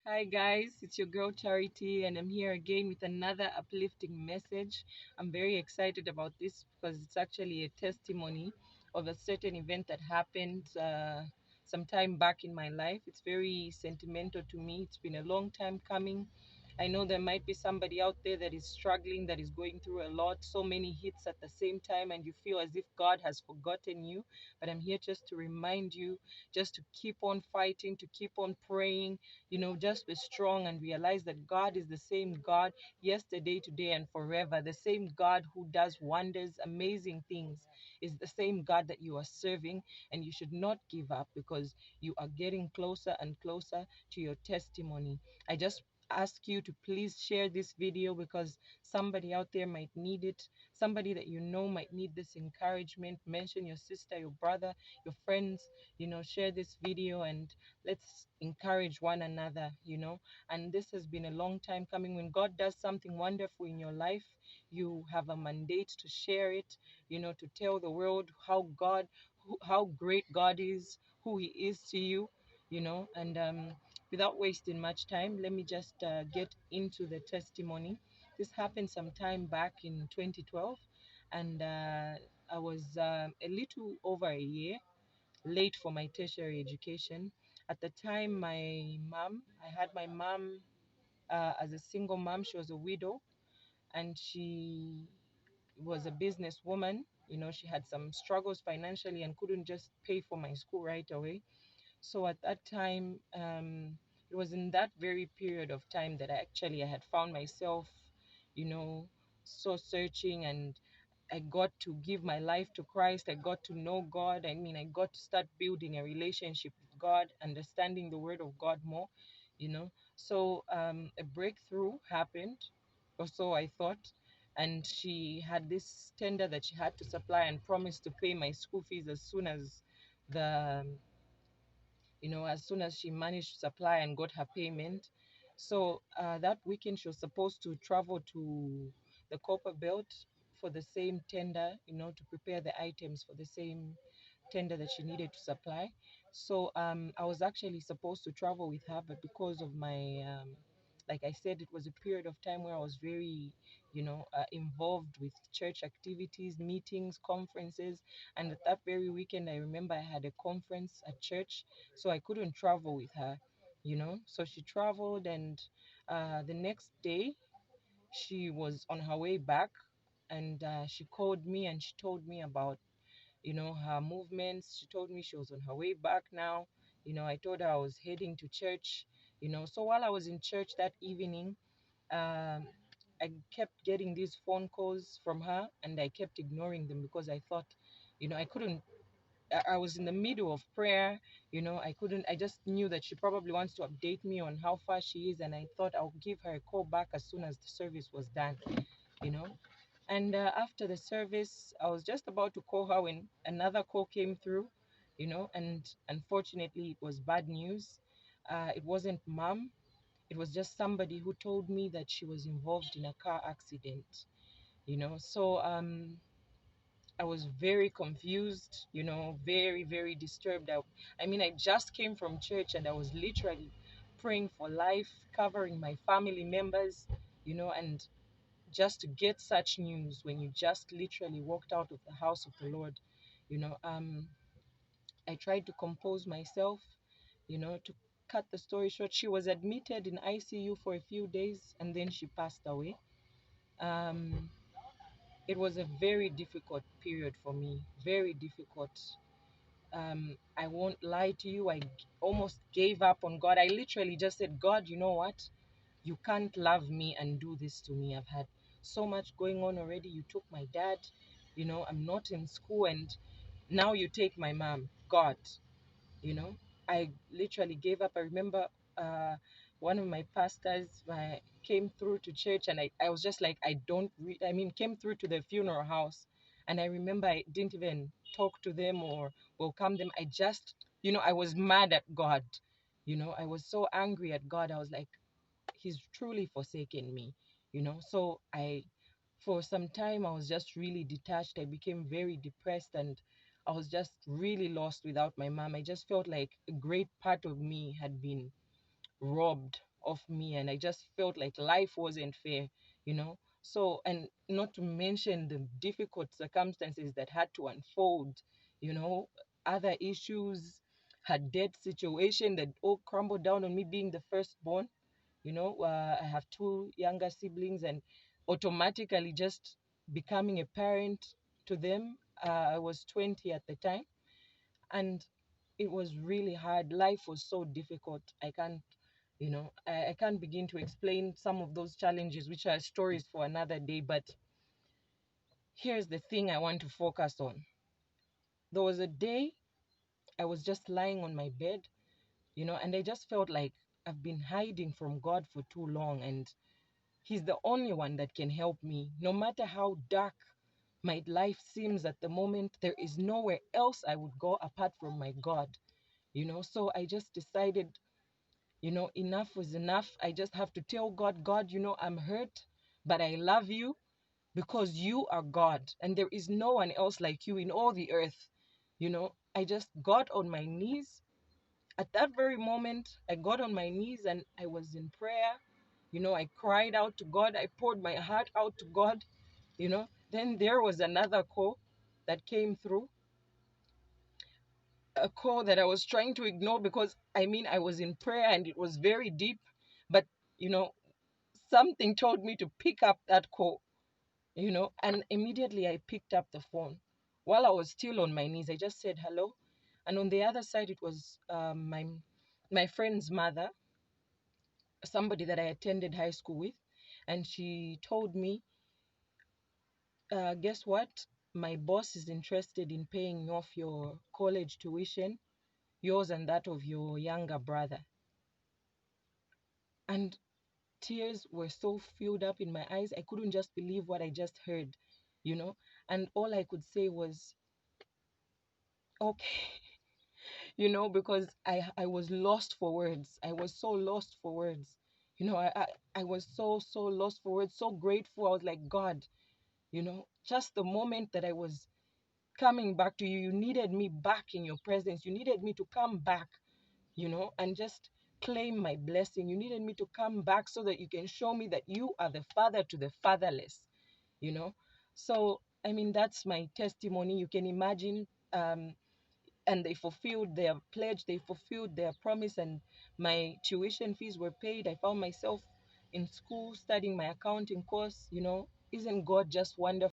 Hi guys, it's your girl Charity, and I'm here again with another uplifting message. I'm very excited about this because it's actually a testimony of a certain event that happened some time back in my life. It's very sentimental to me. It's been a long time coming. I know there might be somebody out there that is struggling, that is going through a lot, so many hits at the same time, and you feel as if God has forgotten you. But I'm here just to remind you, just to keep on fighting, to keep on praying, just be strong and realize that God is the same God yesterday, today, and forever. The same God who does wonders, amazing things, is the same God that you are serving, and you should not give up because you are getting closer and closer to your testimony. I just ask you to please share this video because somebody out there might need it. Somebody that you know might need this encouragement. Mention your sister, your brother, your friends, share this video and let's encourage one another. And this has been a long time coming. When God does something wonderful in your life, you have a mandate to share it, to tell the world how great God is, who he is to you. And without wasting much time, let me just get into the testimony. This happened some time back in 2012, and I was a little over a year late for my tertiary education. At the time, I had my mom as a single mom. She was a widow, and she was a businesswoman. She had some struggles financially and couldn't just pay for my school right away. So at that time, it was in that very period of time that I had found myself, you know, so searching, and I got to give my life to Christ. I got to know God. I mean, I got to start building a relationship with God, understanding the Word of God more. So a breakthrough happened, or so I thought. And she had this tender that she had to supply and promised to pay my school fees the as soon as she managed to supply and got her payment. So that weekend, she was supposed to travel to the Copper Belt for the same tender, to prepare the items for the same tender that she needed to supply. So I was actually supposed to travel with her, but because of like I said, it was a period of time where I was very, involved with church activities, meetings, conferences. And at that very weekend, I remember I had a conference at church, so I couldn't travel with her. So she traveled, and the next day, she was on her way back, and she called me and she told me about her movements. She told me she was on her way back now. I told her I was heading to church. So while I was in church that evening, um, I kept getting these phone calls from her, and I kept ignoring them because I thought, I couldn't. I was in the middle of prayer. I couldn't. I just knew that she probably wants to update me on how far she is, and I thought I'll give her a call back as soon as the service was done. You know, and after the service, I was just about to call her when another call came through. And unfortunately, it was bad news. It wasn't mom, it was just somebody who told me that she was involved in a car accident. So I was very confused, very, very disturbed. I mean, I just came from church and I was literally praying for life, covering my family members, and just to get such news when you just literally walked out of the house of the Lord. You know, um, I tried to compose myself, to cut the story short. She was admitted in ICU for a few days and then she passed away. Um, it was a very difficult period for me, very difficult. I won't lie to you, almost gave up on God. I literally just said, God, you know what? You can't love me and do this to me. I've had so much going on already. You took my dad, I'm not in school, and now you take my mom. God, you know, I literally gave up. I remember uh, one of my pastors came through to church, and I was just like, I mean, came through to the funeral house. And I remember I didn't even talk to them or welcome them. I was mad at God. I was so angry at God. I was like, he's truly forsaken me. So for some time, I was just really detached. I became very depressed, and I was just really lost without my mom. I just felt like a great part of me had been robbed off me, and I just felt like life wasn't fair, you know. So, and not to mention the difficult circumstances that had to unfold, you know, other issues, her death situation that all crumbled down on me being the firstborn. You know, I have two younger siblings, and automatically just becoming a parent to them. I was 20 at the time, and it was really hard. Life was so difficult. I can't, you know, I can't begin to explain some of those challenges, which are stories for another day. But here's the thing I want to focus on. There was a day I was just lying on my bed, you know, and I just felt like I've been hiding from God for too long, and He's the only one that can help me. No matter how dark my life seems at the moment, there is nowhere else I would go apart from my God, you know. So I just decided, you know, enough was enough. I just have to tell God, God, you know, I'm hurt, but I love you because you are God, and there is no one else like you in all the earth. You know, I just got on my knees. At that very moment, I got on my knees and I was in prayer. You know, I cried out to God. I poured my heart out to God, you know. Then there was another call that came through, a call that I was trying to ignore because I mean, I was in prayer and it was very deep. But, you know, something told me to pick up that call, you know, and immediately I picked up the phone. While I was still on my knees, I just said hello. And on the other side, it was my friend's mother, somebody that I attended high school with. And she told me, guess what? My boss is interested in paying off your college tuition, yours and that of your younger brother. And tears were so filled up in my eyes. I couldn't just believe what I just heard, you know. And all I could say was, okay, you know, because I was lost for words. I was so lost for words. You know, I was so lost for words, so grateful. I was like, God, you know, just the moment that I was coming back to you, you needed me back in your presence. You needed me to come back, you know, and just claim my blessing. You needed me to come back so that you can show me that you are the father to the fatherless, you know. So, I mean, that's my testimony. You can imagine. And they fulfilled their pledge, they fulfilled their promise, and my tuition fees were paid. I found myself in school studying my accounting course, you know. Isn't God just wonderful?